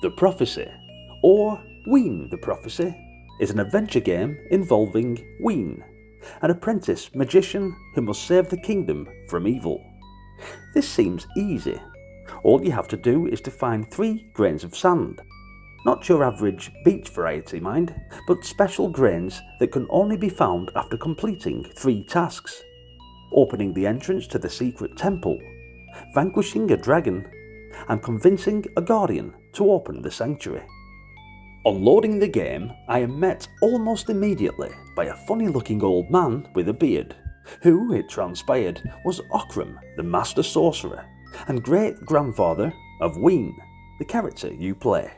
The Prophecy, or Ween the Prophecy, is an adventure game involving Ween, an apprentice magician who must save the kingdom from evil. This seems easy. All you have to do is to find 3 grains of sand. Not your average beach variety, mind, but special grains that can only be found after completing 3 tasks: opening the entrance to the secret temple, vanquishing a dragon, and convincing a guardian to open the sanctuary. On loading the game, I am met almost immediately by a funny looking old man with a beard, who, it transpired, was Ockram, the master sorcerer, and great-grandfather of Ween, the character you play.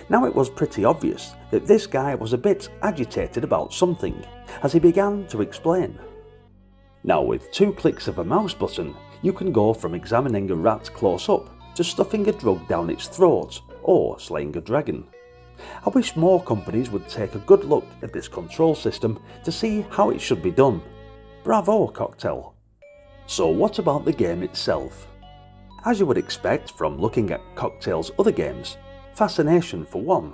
Now it was pretty obvious that this guy was a bit agitated about something, as he began to explain. Now with 2 clicks of a mouse button, you can go from examining a rat close up to stuffing a drug down its throat or slaying a dragon. I wish more companies would take a good look at this control system to see how it should be done. Bravo, Coktel! So what about the game itself? As you would expect from looking at Coktel's other games, fascination for one.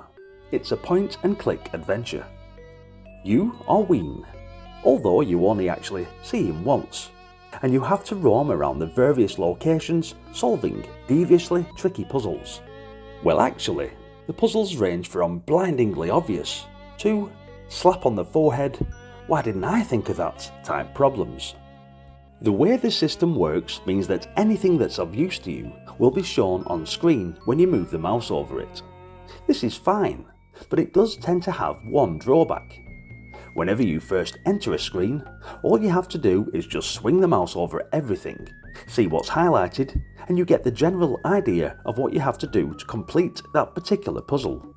It's a point and click adventure. You are Ween, although you only actually see him once, and you have to roam around the various locations solving deviously tricky puzzles. Well, actually, the puzzles range from blindingly obvious to slap on the forehead, why didn't I think of that type problems. The way the system works means that anything that's of use to you will be shown on screen when you move the mouse over it. This is fine, but it does tend to have one drawback. Whenever you first enter a screen, all you have to do is just swing the mouse over everything, see what's highlighted, and you get the general idea of what you have to do to complete that particular puzzle.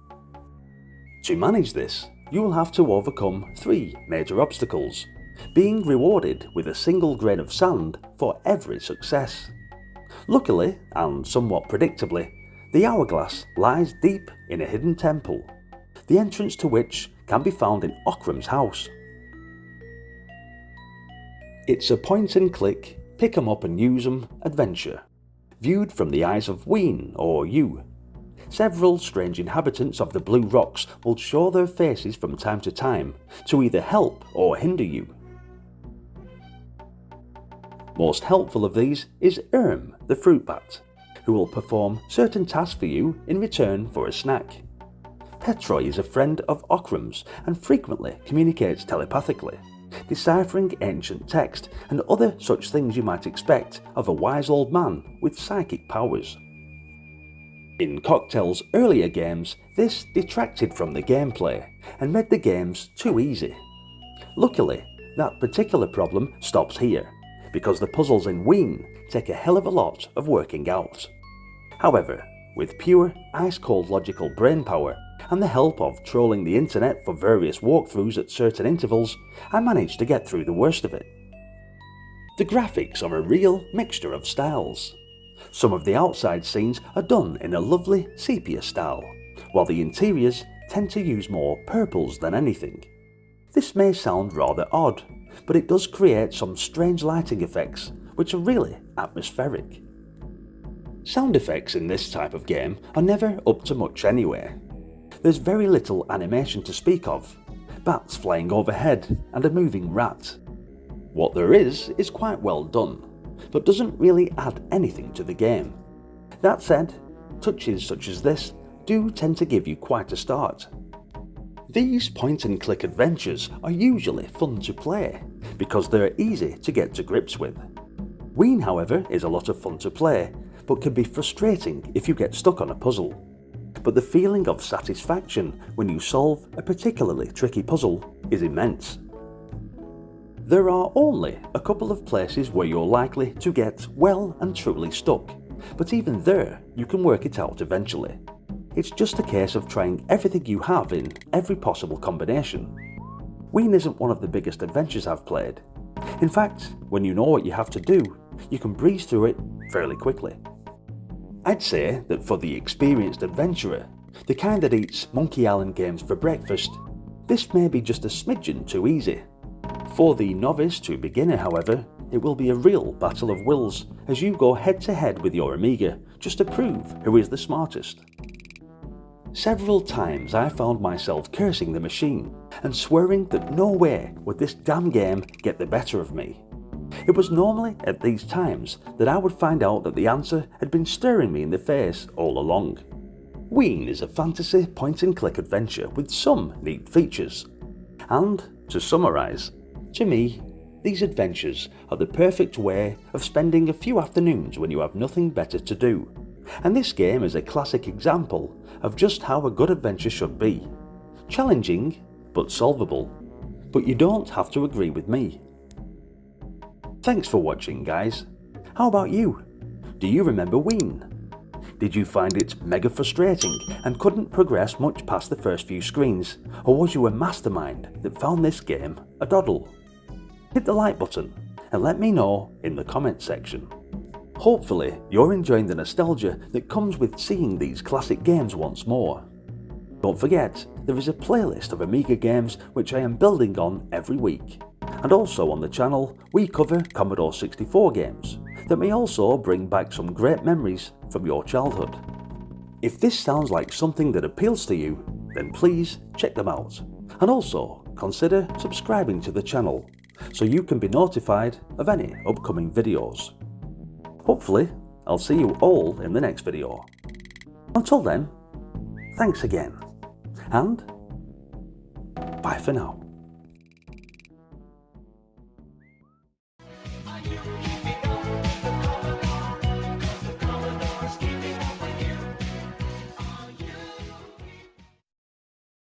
To manage this, you will have to overcome 3 major obstacles, being rewarded with a single grain of sand for every success. Luckily, and somewhat predictably, the hourglass lies deep in a hidden temple, the entrance to which can be found in Ockram's house. It's a point and click, pick 'em up and use 'em adventure, viewed from the eyes of Ween or you. Several strange inhabitants of the Blue Rocks will show their faces from time to time to either help or hinder you. Most helpful of these is the fruit bat, who will perform certain tasks for you in return for a snack. Petroy is a friend of Ockram's and frequently communicates telepathically, deciphering ancient text and other such things you might expect of a wise old man with psychic powers. In Coktel's earlier games, this detracted from the gameplay and made the games too easy. Luckily, that particular problem stops here, because the puzzles in Ween take a hell of a lot of working out. However, with pure, ice-cold logical brainpower and the help of trolling the internet for various walkthroughs at certain intervals, I managed to get through the worst of it. The graphics are a real mixture of styles. Some of the outside scenes are done in a lovely sepia style, while the interiors tend to use more purples than anything. This may sound rather odd, but it does create some strange lighting effects which are really atmospheric. Sound effects in this type of game are never up to much anyway. There's very little animation to speak of, bats flying overhead and a moving rat. What there is quite well done, but doesn't really add anything to the game. That said, touches such as this do tend to give you quite a start. These point-and-click adventures are usually fun to play, because they're easy to get to grips with. Ween, however, is a lot of fun to play, but can be frustrating if you get stuck on a puzzle. But the feeling of satisfaction when you solve a particularly tricky puzzle is immense. There are only a couple of places where you're likely to get well and truly stuck, but even there you can work it out eventually. It's just a case of trying everything you have in every possible combination. Ween isn't one of the biggest adventures I've played. In fact, when you know what you have to do, you can breeze through it fairly quickly. I'd say that for the experienced adventurer, the kind that eats Monkey Island games for breakfast, this may be just a smidgen too easy. For the novice to beginner, however, it will be a real battle of wills as you go head to head with your Amiga just to prove who is the smartest. Several times I found myself cursing the machine and swearing that no way would this damn game get the better of me. It was normally at these times that I would find out that the answer had been staring me in the face all along. Ween is a fantasy point-and-click adventure with some neat features. And, to summarise, to me, these adventures are the perfect way of spending a few afternoons when you have nothing better to do. And this game is a classic example of just how a good adventure should be. Challenging, but solvable. But you don't have to agree with me. Thanks for watching, guys. How about you? Do you remember Ween? Did you find it mega frustrating and couldn't progress much past the first few screens? Or was you a mastermind that found this game a doddle? Hit the like button and let me know in the comment section. Hopefully you're enjoying the nostalgia that comes with seeing these classic games once more. Don't forget, there is a playlist of Amiga games which I am building on every week. And also on the channel we cover Commodore 64 games that may also bring back some great memories from your childhood. If this sounds like something that appeals to you, then please check them out. And also consider subscribing to the channel so you can be notified of any upcoming videos. Hopefully, I'll see you all in the next video. Until then, thanks again, and bye for now.